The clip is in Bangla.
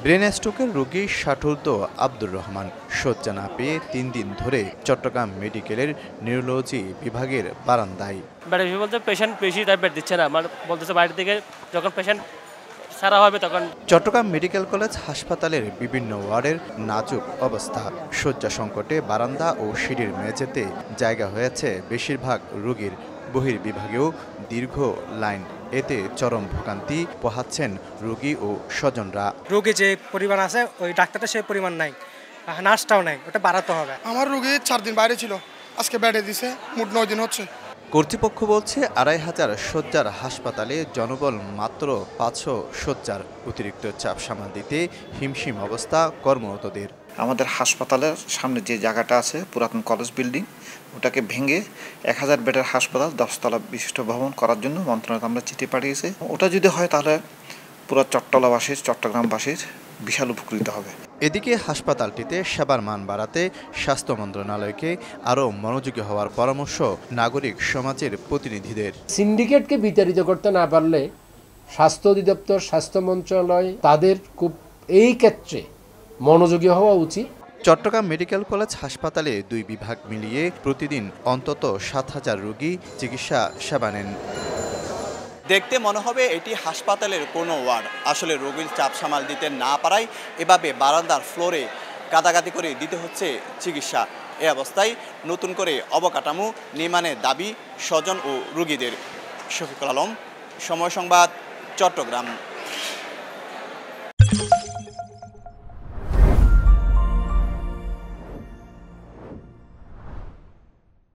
ব্রেন স্ট্রোকের রোগী ষাটুর্ধ আব্দুর রহমান শয্যা না পেয়ে ৩ দিন ধরে চট্টগ্রাম মেডিকেলের নিউরোলজি বিভাগের বারান্দায়। বেড বলতে পেশেন্ট বেশি তাই বেড দিচ্ছে না, মানে বলতেছে বাইরে থেকে যখন পেশেন্ট সারা হবে তখন। চট্টগ্রাম মেডিকেল কলেজ হাসপাতালের বিভিন্ন ওয়ার্ডের নাজুক অবস্থা। শয্যা সংকটে বারান্দা ও সিঁড়ির মেঝেতে জায়গা হয়েছে বেশিরভাগ রোগীর। বহির্বিভাগেও দীর্ঘ লাইন। এতে চরম ভোগান্তি পোহাচ্ছেন রোগী ও স্বজনরা। রোগী যে পরিমাণ আছে ওই ডাক্তারটা সেই পরিমাণ নাই, নার্সটাও নাই, ওটা বাড়াতে হবে। আমার রোগী 4 দিন বাইরে ছিল, আজকে বেডে দিছে, মোট 9 দিন হচ্ছে। কর্তৃপক্ষ বলছে ২৫০০ শয্যার হাসপাতালে জনবল মাত্র ৫০০ শয্যার। অতিরিক্ত চাপ সামাল দিতে হিমশিম অবস্থা কর্মরতদের। আমাদের হাসপাতালের সামনে যে জায়গাটা আছে পুরাতন কলেজ বিল্ডিং, ওটাকে ভেঙে ১০০০ বেডের হাসপাতাল ১০ তলা বিশিষ্ট ভবন করার জন্য মন্ত্রণালয়ে আমরা চিঠি পাঠিয়েছি। ওটা যদি হয় তাহলে পুরো চট্টগ্রামবাসীর বিশাল উপকৃত হবে। এদিকে হাসপাতালটিতে সেবার মান বাড়াতে স্বাস্থ্য মন্ত্রণালয়কে আরও মনোযোগী হওয়ার পরামর্শ নাগরিক সমাজের প্রতিনিধিদের। সিন্ডিকেটকে বিতাড়িত করতে না পারলে স্বাস্থ্য অধিদপ্তর, স্বাস্থ্য মন্ত্রণালয় তাদের খুব এই ক্ষেত্রে মনোযোগী হওয়া উচিত। চট্টগ্রাম মেডিকেল কলেজ হাসপাতালে 2 বিভাগ মিলিয়ে প্রতিদিন অন্তত ৭,০০০ রোগী চিকিৎসা সেবা নেন। দেখতে মনে হবে এটি হাসপাতালের কোনো ওয়ার্ড। আসলে রোগীর চাপ সামাল দিতে না পারায় এভাবে বারান্দার ফ্লোরে গাদাগাদি করে দিতে হচ্ছে চিকিৎসা। এ অবস্থায় নতুন করে অবকাঠামো নির্মাণের দাবি স্বজন ও রোগীদের। শফিকুল আলম, সময় সংবাদ, চট্টগ্রাম।